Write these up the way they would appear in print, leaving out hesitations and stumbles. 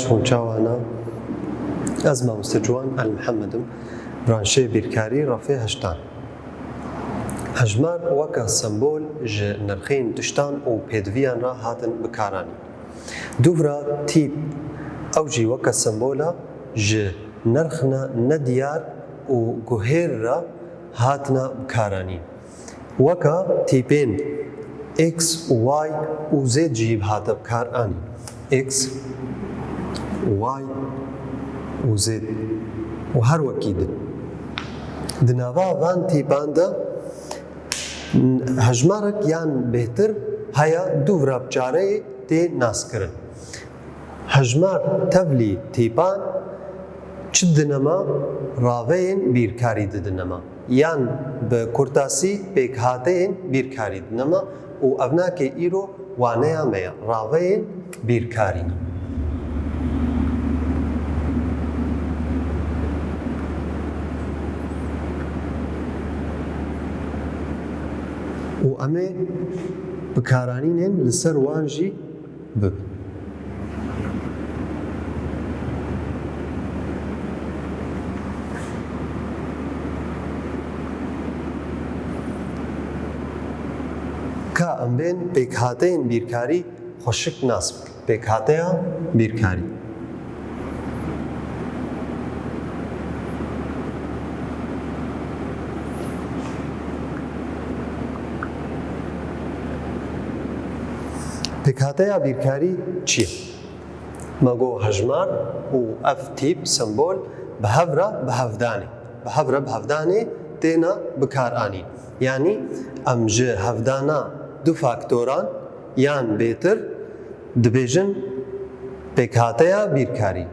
باش هونچاوانا از مامۆستا جوان ئەلمحەممەدم برانشەی بیرکاری ڕەفێ هەشتان هەژمار وەکە سمبۆل ji نرخên tiştan û pêdiviyan re hatin bikaranîn. Dûvra tîp ew jî weke sembola ji nirxina nediyar û guhêr re hatine bikaranîn. Weka tîpên X û Y û Z jî hate bikaranîn. X, Y û Z û her wekî din. Di nava van tîpan de hejmarek yan bêhtir heye dûvra biçareyê tê naskirin. Hejmar tevlî tîpan çi dinema raveyên bîrkarî didinema yan bi kurtasî pêkhateyên bîrkarî dinema û ev nake îro waneya me ye raveyên bîrkarî. û em ê bikaranînên li ser wan jî bibin. Ka em bên pêkhateyên bîrkarî xweşik nas bikin. Pêkhateya bîrkarî. Pêkhateya bîrkarî çi ye? Me got hejmar û ev tîp sembol bi hev re bi hevdanê. Bi hev re bi hevdanê têne bikaranîn. Yani em ji hevdana du faktoran yan bêtir dibêjin pêkhateya bîrkarî.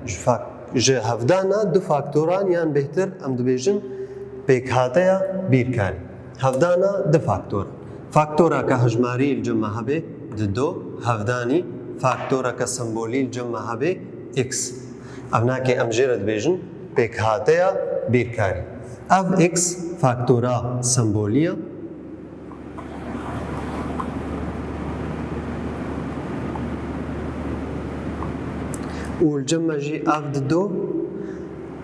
Ji hevdana du faktoran yan bêhtir em dibêjin pêkhateya bîrkarî. Hevdana du faktoran. Faktoreke hejmarî li cem me hebe di do hevdanî, faktoreke sembolî li cem me hebe X. Ev nake em jê re dibêjin pêkhateya bîrkarî. Ev X faktora sembolî ye. û li cem me jî ev di do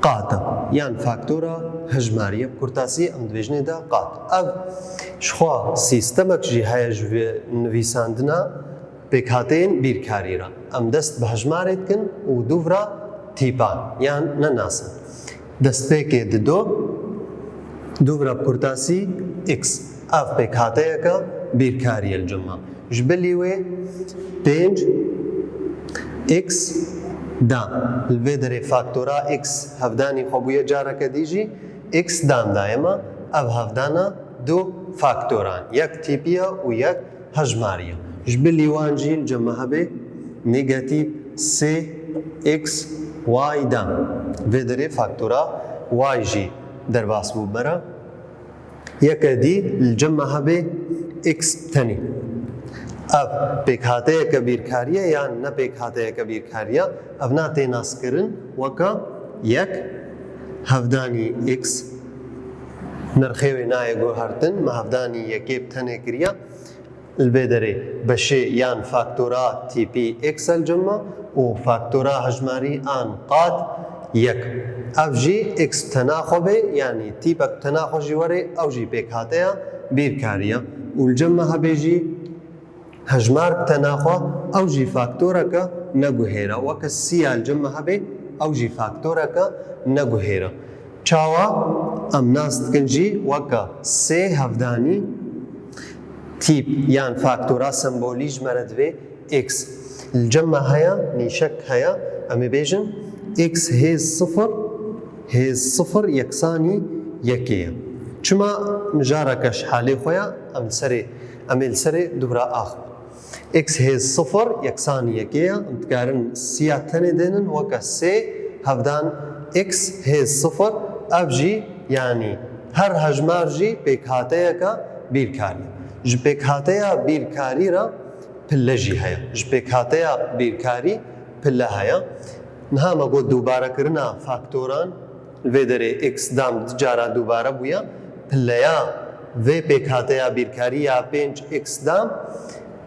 qat e. Yan faktora hejmarî ye. Bi kurtasî em dibêjinê de qat. Ev ji xwe sîstemek jî heye ji vê nivîsandina pêkhateyên bîrkarî re. Em dest bi hejmarê dikin û dûvra tîpan yan nenasin. Destpêkê di do dûvra bi kurtasî X. Ev pêkhateyeka bîrkarî ye li cem me. Ji bilî wê 5 X dam. Li vê derê faktora X hevdanî xwe bûye careke dî jî X dam daye me. Ev hevdana du faktoran. Yek tîpiye û yek hejmarî ye. Ji bilî wan jî li cem me hebe negatif 3 X Y dam. Vê derê faktora Y jî derbas bû me re. Yeke dî li cem me hebe X tenê. Ev pêkhateyeke bîrkarî ye yan ne pêkhateyeke bîrkarî ye. Ev natê naskirin weka yek hevdanî X nirxê wê nayê guhertin me hevdanî yekê bi tenê kiriye. Li vê derê beşê yan faktora tîpî X li cem me û faktora hejmarî an qat yek. Ev jî X tena xwe bê yanî tîpek tena xwe jî were ew jî pêkhateya bîrkarî ye. û li cem me hebe jî hejmar bi tena xwe ew jî faktoreke neguhêr e. Weke sîya li cem me hebe ew jî faktoreke neguhêr e. Çawa em nas dikin jî weke sê hevdanî tîp yan faktora sembolî ji me re divê X. Li cem me heye nîşek heye em ê bêjin X hêz sifir hêz sifir yeksanî yekê ye. Çima mijareke ji halê xwe ye em ê li serê dûvra axivin. X hêz sifir yeksanî yekê ye. Em dikarin sîya tenê dênin weke sê hevdan X hêz sifir. Ev jî yanî her hejmar jî pêkhateyeka bîrkarî ye. Ji pêkhateya bîrkarî re pille jî heye. Ji pêkhateya bîrkarî pille heye. Niha me got dûbarekirina faktoran li vê derê X dam di cara dûbare bûye. Pilleya vê pêkhateya bîrkarî ya 5 X dam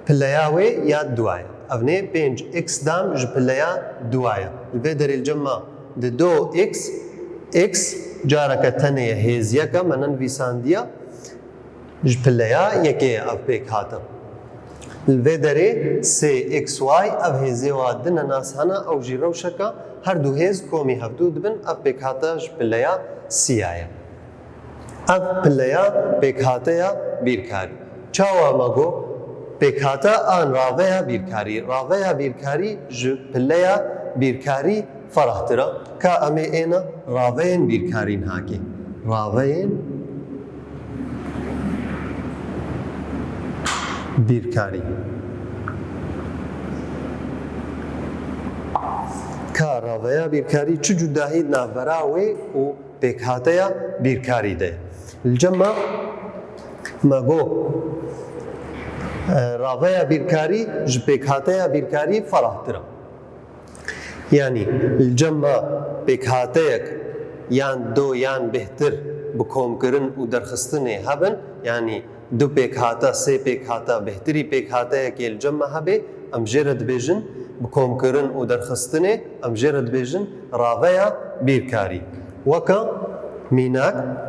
pilleya wê ya duwaye. افني 5 اكس دام جبليا دوايا الفيدر الجمع دو اكس اكس جارك تانية هيزيكا منن فيسانديا جبليا يكي اف بيك هاتا الفيدر سي اكس واي اف هيزي وادنا ناس هنا او جي روشكا هردو هيز كومي هفدو دبن اف بيك هاتا جبليا سيايا اف بليا بيك هاتا بيركاري چاوا ماغو بيكاتا آن راويا بيركاري راويا بيركاري جو بليا بيركاري فرحترا كا أمي إينا راوين بيركارين هاكي راوين بيركاري كا راويا بيركاري چو جداهي نافراوي و بيكاتايا بيركاري ده الجمع ماغو راويا بيركاري جبيكاتايا بيركاري فرحترا يعني الجمع بيكاتايك يان دو يان بهتر بكوم كرن و درخستني هبن يعني دو بيكاتا سي بيكاتا بهتري بيكاتايك الجمع هبه ام جرد بيجن بكوم كرن و درخستني ام جرد بيجن راويا بيركاري وكا ميناك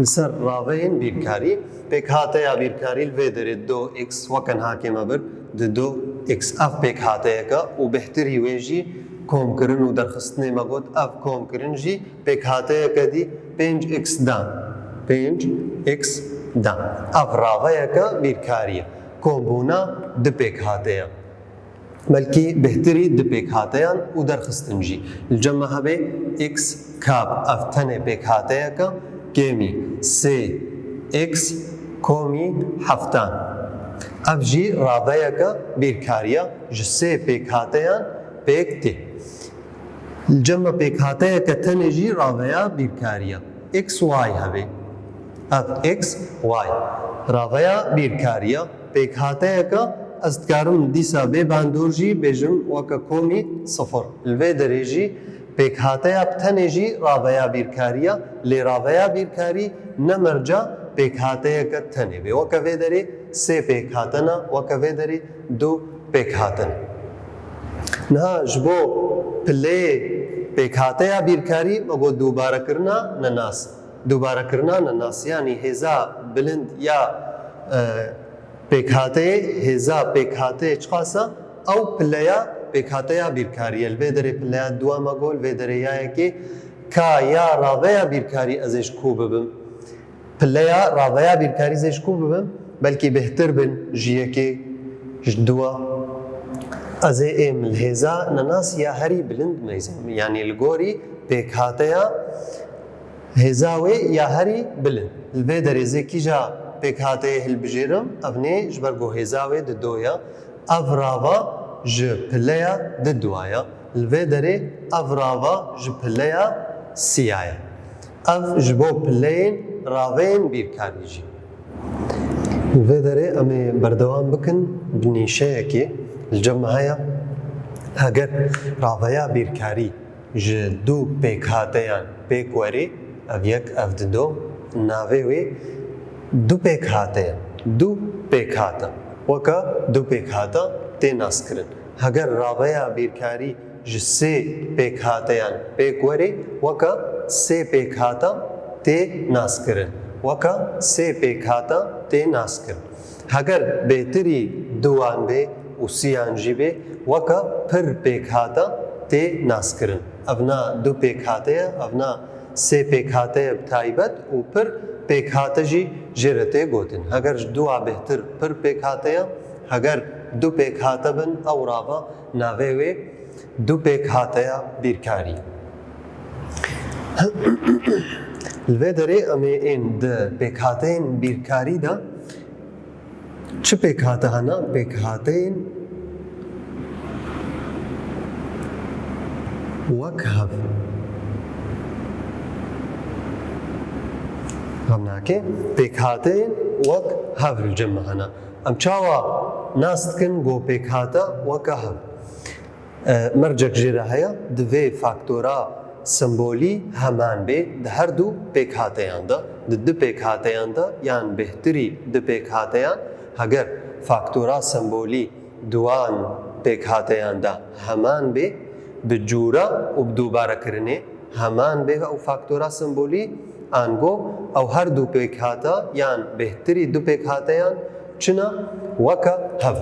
لسر راوين بيركاري بيك هاتيا بيركاري الفيدر دو اكس وكان هاكي مبر دو اكس اف بيك هاتيا وبهتري ويجي كوم كرن ودرخستني مقود اف كوم كرن جي بيك هاتيا كدي 5 اكس دان 5 اكس دان اف راويا بيركاري كوم بونا دو بيك هاتيا بلكي بهتري دو بيك هاتيان ودرخستنجي الجمع هبه اكس كاب اف تنه بيك هاتيا كيمي سي اكس كومي حفتان اف جي رابيكا بيركاريا جسي بيك هاتيان بيك تي الجمع بيك هاتيا كتنجي رابيا بيركاريا اكس واي هبه اف اكس واي رابيا بيركاريا بيك هاتيا استكارم ديسا بي باندورجي بيجم وكا كومي صفر الفيدريجي بيك هاتيا بتنجي رابيا بيركاريا لي رابيا بيركاري نمرجا بيك هاتيا كتنبي وكا فيدري سي بيك هاتنا وكا فيدري دو بيك هاتنا نها جبو بلي بيك هاتيا بيركاري مگو دوباره کرنا نناس دوباره کرنا نناس يعني هزا بلند يا بيك هاتي هزا بيك هاتي چخاسا او بليا بيكاتيا بيركاري الفيدري بلا دوا ما قول فيدري ياكي كا يا راويا بيركاري ازيش كوببم بلا راويا بيركاري زيش كوببم بلكي بهتر بن جيكي دوا ازي ام الهزا نناس يا هري بلند ميزم يعني الغوري بيكاتيا هزاوي يا هري بلند الفيدري زي كيجا بيكاتي هالبجيرم افني جبرغو هزاوي ددويا افراوا je pelea de duaya الفيدري افرافا je pelea سيايا اف جبو بلين راوين بيركاريجي الفيدري امي بردوان بكن بنيشيكي الجمعية هاجر راويا بيركاري je دو بيك هاتيان بيك وري افيك اف دو نافيوي دو بيك هاتيان دو بيك هاتا وكا دو بيك هاتا تي ناسكرن هگر راويا بيركاري جسي بيك هاتيان بيك وري وكا سي بيك هاتا تي ناسكرن وكا سي بيك هاتا تي ناسكرن هگر بهتري دوان بي وسيان جي بي وكا پر بيك هاتا تي ناسكرن افنا دو بيك هاتيا افنا سي بيك هاتيا بتايبت و پر بيك هاتا جي جرتي گوتن هگر دوا بهتر پر بيك هاتيا هگر دو بيك هاتبن او رابا ناويوي دو بيك هاتيا بيركاري الفيدري امي ان د بيك هاتين بيركاري دا چه بيك هاتا هنا بيك هاتين وكهف غمناكي بيك هاتين وكهف الجمع هنا ام چاوا ناستكن جو بيك هاتا وكهف مرجك جيرا هيا دوي فاكتورا سمبولی همان به ده هر دو پیک هاتیان دا ده پیک هاتیان دا یان بهتری ده پیک هاتیان اگر فاکتورا سمبولی دوان پیک هاتیان دا همان به بجورا و بدوباره کرنه همان به او فاکتورا سمبولی آنگو او هر دو پیک هاتا یان بهتری دو پیک هاتیان چنا وکا هف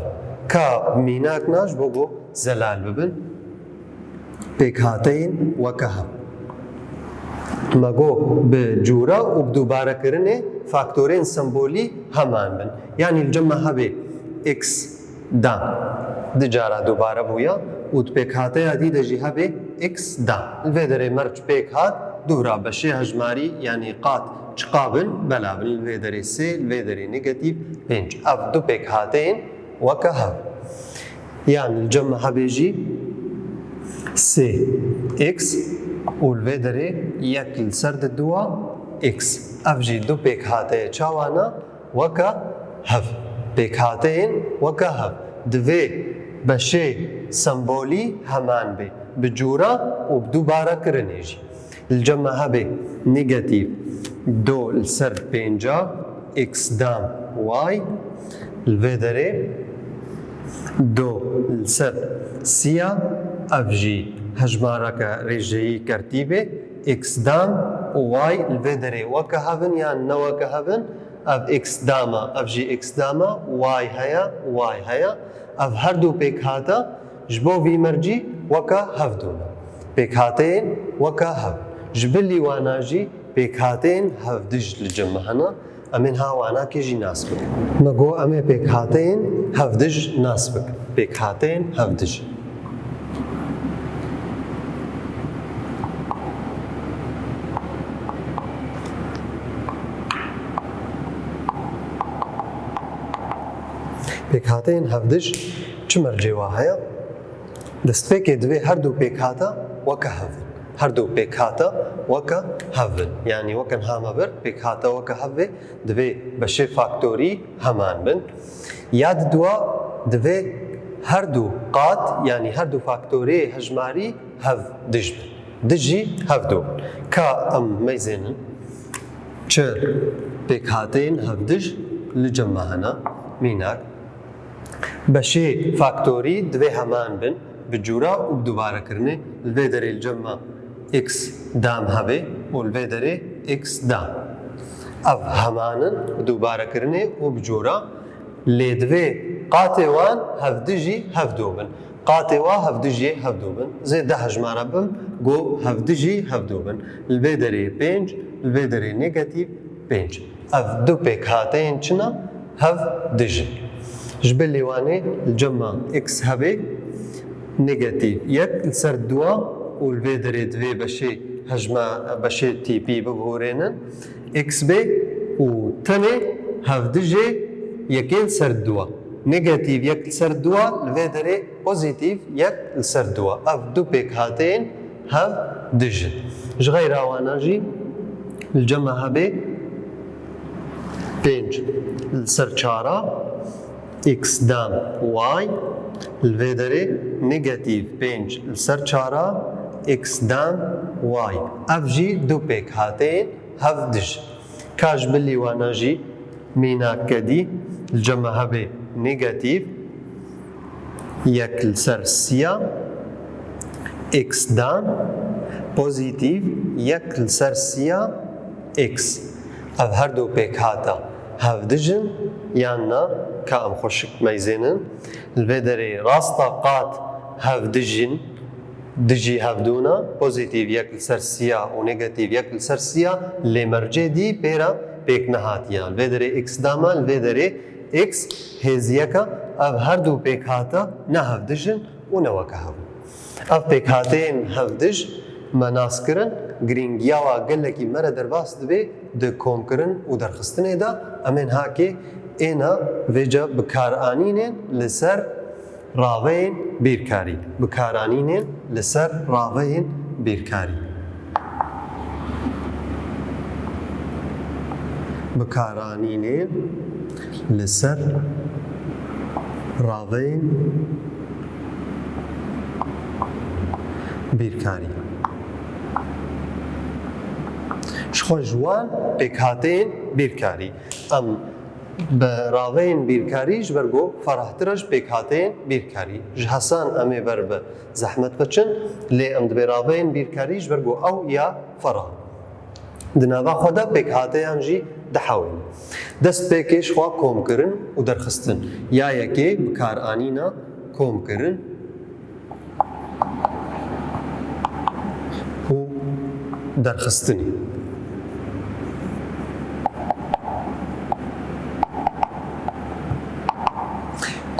کا میناک ناش بگو زلال ببن پیک هاتین وکا هف مگو بجورا و بدوباره کرنه فاکتورین سمبولی همان بن یعنی الجمع هبه اکس دا دجارا دوباره بویا و پیک هاته ادی دجی هبه اکس دا الویدره مرج پیک هات دورا بشه هجماری یعنی قات چقابل بلابل الویدره سه الویدره نگاتیو پنج اف دو پیک هاتین وکا هف یعنی الجمع هبه جی سه اکس والفيدري ياكل سرد الدوا اكس افجي دو بيك هاتي چاوانا وكا هف بيك هاتين وكا هف دوي بشي سمبولي همان بي بجورا وبدوبارا كرنيجي الجمع هبي نيجاتيف دو السر بينجا اكس دام واي الفيدري دو السر سيا افجي هجمارك رجعي كرتيبه اكس دام واي الفيدري وكهفن يعني نوا كهفن اف اكس داما اف جي اكس داما واي هيا اف هردو بيك هاتا جبو في مرجي وكهف دونا بيك هاتين وكهف جبلي وانا جي بيك هاتين هف دج لجمعنا امنها وانا كيجي ناسبك نقو امي بيك هاتين هف دج ناسبك بيك هاتين هف دج پیک هاتین هفدش چه مرجع واهیا دست پیک دوی هر دو پیک هاتا وکه هفن هر دو پیک هاتا وکه هفن یعنی وکن هام بر پیک هاتا وکه هفه دوی بشه فاکتوری همان بن یاد دوا دوی هر دو قات یعنی هر دو فاکتوری هجماری هف دج دجی هف دو کا ام میزنن چه پیک هاتین هفدش لجمعنا میناک بشي فاكتوري دوي همان بن بجورا وبدوباره كرني الفيدري الجمع اكس دام هبه والفيدري اكس دام اف همانن بدوباره كرني وبجورا لدوي قاتوان هفدجي هفدوبن قاتوا هفدجي هفدوبن زي ده هجماره بم جو هفدجي هفدوبن الفيدري بينج الفيدري نيجاتيف بينج اف دو بيك هاتين چنا هفدجي جبلي واني الجمع اكس هبي نيجاتيف يك السر دوا والفيدري دوي بشي هجمة بشي تي بي ببهورينن اكس بي وتاني هفدجي يكين سر دوا نيجاتيف يك السر دوا الفيدري بوزيتيف يك السر دوا اف دو بيك هاتين هف دجن جغير وانا جي الجمع هبي بينج السر چارا اكس دام واي الفيدري نيجاتيف بينج السر چارا اكس دام واي اف جي دو بيك هاتين هف دج كاج بلي وانا جي مينا كدي الجمع هبي نيجاتيف يك السر سيا اكس دام بوزيتيف يك السر سيا اكس اف هر دو بيك هاتا هف دجن يانا كام خوشك ميزينن الفيدري راستا قات هف دجن دجي هف دونا بوزيتيف يكل سرسيا ونيجاتيف يكل سرسيا اللي مرجع دي بيرا بيك نهاتيا الفيدري اكس داما الفيدري اكس هزيكا اف هردو بيك هاتا نهف دجن ونوكا هف اف بيك هاتين هف دج مناس کرن گرینگیا و گلکی مرا درباس دبی د کوم کرن و درخستنه دا امن هاکی اینا وجا بکارانینن لسر راوین بیرکاری بکارانینن لسر راوین بیرکاری بکارانینن لسر راوین بیرکاری شخوا جوان بێکهاتەیەن بیرکاری ئەم بەراوەیەن بیرکاری ji ber got ferahtir ji pêkhateyên bîrkarî ji hesan em ê ber bi zehmet biçin lê em di bêraveyên bîrkarî ji ber got ew ya ferah di nava xwe de pêkhateyan jî dihewîn dest pêkê ji xwe komkirin û derxistin ya yekê bikaranîna komkirin û derxistinê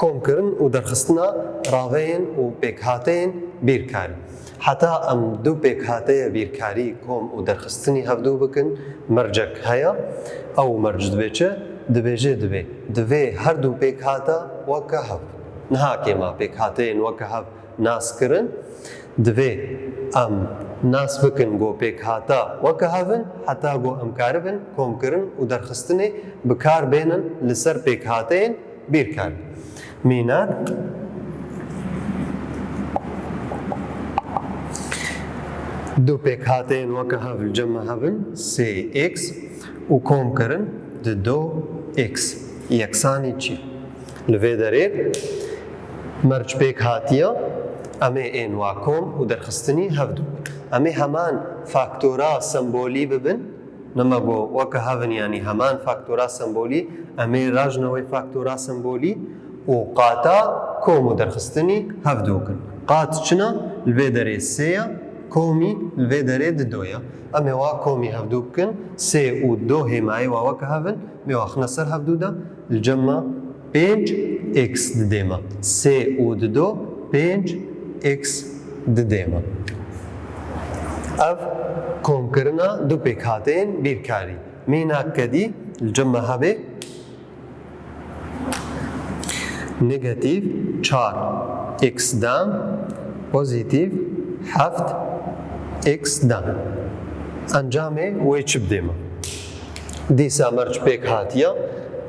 komkirin û derxistina raveyên û pêkhateyên bîrkarî heta em du pêkhateya bîrkarî kom û derxistinî hevdû bikin mercek heye ew merc dibe çi dibêje divê her du pêkhata weke hev niha kêma pêkhateyên weke hev nas kirin divê em nas bikin got pêkhata weke hevin heta got em karibin komkirin û derxistinê bikar bênin li ser pêkhateyên bîrkarî mînak du pêkhateyên weke hev li cem me hevin 3x û komkirin di 2x yeksanî çi li vê derê merc pêkhatiya em ê ên wa kom û derxistinî hevdû em ê heman faktora sembolî bibin nema got weke hevin yanî heman faktora sembolî em ê rajna wê faktora sembolî û qata kom û derxistinî hevdû kin qat çina li vê derê sêya komî li vê derê di doya em ê wa komî hevdû bikin sê û do hêmayê wa weke hevin mê waxine ser hevdû de li cem me 5x didê me sê û di do 5x didê me ev komkirina du pêkhateyên bîrkarî mînak kedî li cem me hebe negatif 4x dam pozitif 7x dam encamê wê çi bidê me dîsa merc pêkhatiya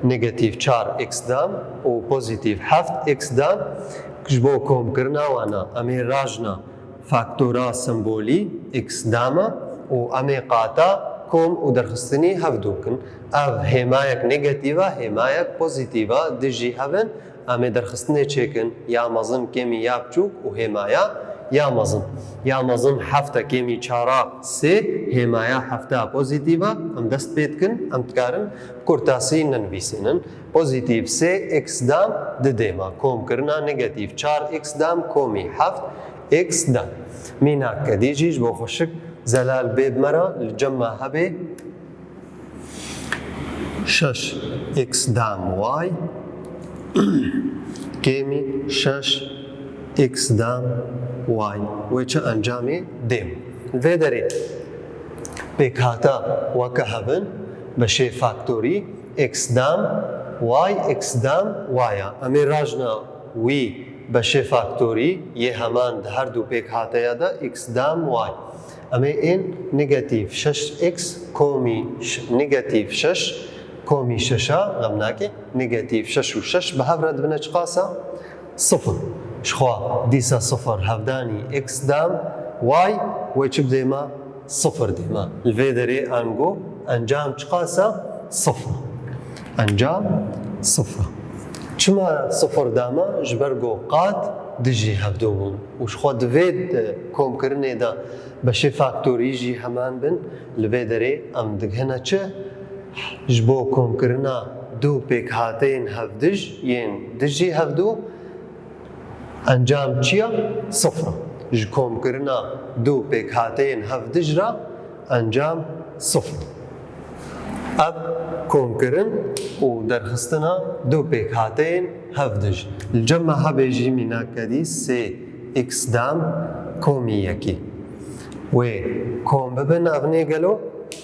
negatif 4x dam û pozitif 7x dam ji bo komkirina wana em ê rajna faktora sembolî x dama û em ê qata kom û derxistinî hevdû kin ev hêmayek negativa hêmayek pozitiva di jî hevin em ê derxistinê çêkin ya mezin kêmî ya biçûk û hêmaya ya mezin ya mezin hefta kêmî çara sê hêmaya hefta pozitiva em dest pê dikin em dikarin kurtasî nenivîsînin pozitif sê x dam didê me komkirina negatif 4x dam komî 7x dam mînak kedî jî ji bo xweşik zelal bê bimera li cem me hebe 6x dam y kêmî 6x dam y wê çi encamê dêm li vê derê pêkhata weke hevin bi şê faktorî x dam y x dam y-a em ê rajna wî bi şê faktorî yê heman di her du pêkhateya de x dam y em ê ên negatif 6x komî negatif 6 komî 6a xem nake negatif 6 û 6 bi hev re dibine çi qasa 0 ji xwe dîsa 0 hevdanî x dam y wê çi bidê me 0 dê me li vê derê em got encam çi qasa 0 encam 0 çima 0 dama ji ber got qat di jî hevdû bûn û ji xwe divê komkirinê de bi şê faktorî jî heman bin li vê derê em digihine çi ji bo komkirina du pêkhateyên hevdij yên di jî hevdû encam çiya 0 ji komkirina du pêkhateyên hevdij re encam 0 ev komkirin û derxistina du pêkhateyên hevdij li cem me hebe jî mînak kedî 3x dam komî yekî wê kom bibin ev nê gelo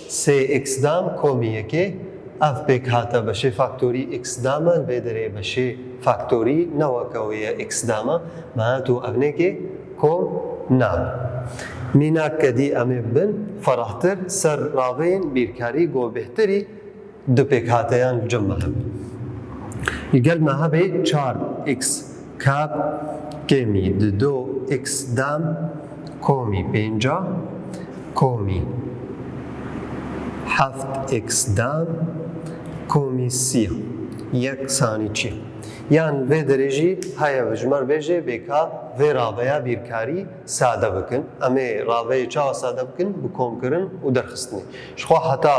3x dam komî yekê ev pêkhata bi şê faktorî x dama li vê derê bi şê faktorî ne weke wê ye x dama me hatû ev nêkê kom nabe mînak kedî em ê bibin ferahtir ser raveyên bîrkarî got bêhtirî du pêkhateyan li cem me hebe gel me hebe 4x kap kêmî di 2x dam komî 5 komî هفت اکسدام کومی سیه یەکسانی چی یان vê derêjî heye bijmar bêje bêka vê raveya bîrkarî sade bikin em ê raveyê çawa sade bikin bi komkirin û derxistinê ji xwe heta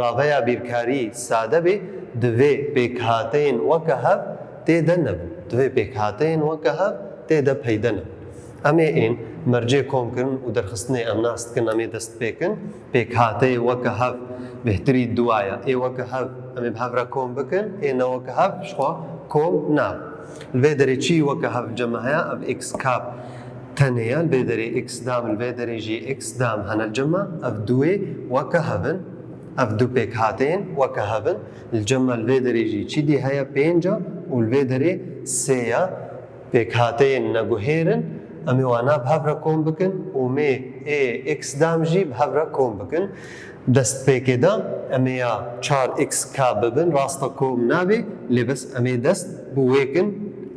raveya bîrkarî sade bê divê pêkhateyên weke hev têde nebin divê pêkhateyên weke hev têde peyda nebin em ê ên mercê komkirin û derxistinê em nas dikin em ê dest pêkin pêkhateyê weke hev bêhtirî duwaye ê weke hev em ê bi hev re kom bikin ê ne weke hev ji xwe kom nav li vê derê çî weke hev cema heye ev x kap tenê ye li vê derê x dam li vê derê jî x dam hene cema ev duê weke hevin ev du pêkhateyên weke hevin li cema li vê derê jî çî dî heye pênc e û li vê derê sê ye pêkhateyên neguhêrin em ê wana bi hev re kom bikin û mê ê x dam jî bi hev re kom bikin destpêkê de em ê ya 4x k bibin rasta kom nabe lê bes em ê dest bi wêkin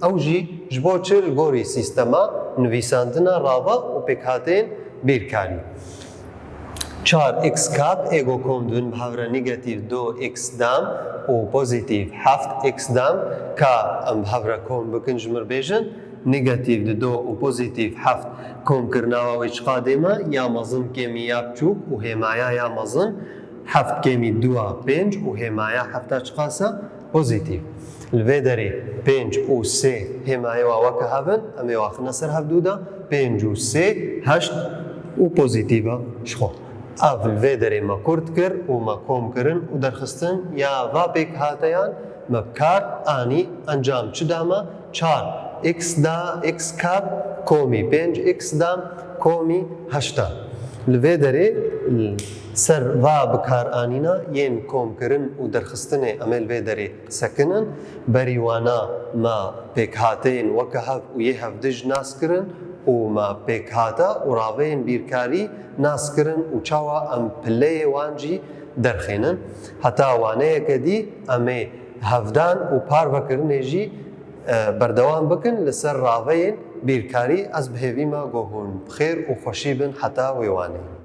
ew jî ji bo çi li gorî sîstema nivîsandina rava û pêkhateyên bîrkarî 4x kap ê got kom dibin bi hev re negatif 2x dam û pozitif 7x dam ka em bi hev re kom bikin ji mir bêjin negatif 2 û pozitif 7 komkirinawa wê çiqa dême ya mezin kêmî ya biçûk û hêmaya ya mezin 7 kêmî 2 5 û hêmaya 7 çiqasa pozitif li vê derê 5 û 3 hêmayê wa weke hevin em ê waxine ser hevdû de 5 û 3 8 û pozitif e ji xwe ev li vê derê me kurt kir û me kom kirin û derxistin ya va pêkhateyan me bi kar anî encam çi dame 4 x da x kap komî 5 x dam komî 8 li vê derê ser va bikaranîna yên komkirin û derxistinê em ê li vê derê sekinin berî wana me pêkhateyên weke hev û yê hevdij nas kirin û me pêkhata û raveyên bîrkarî nas kirin û çawa em pileyê wan jî derxînin heta waneyeke dî em ê hevdan û parvekirinê jî berdewam bikin li ser raveyên bîrkarî ez bi hêvî me got hûn bi xêr û xweşî bin heta wê waneyê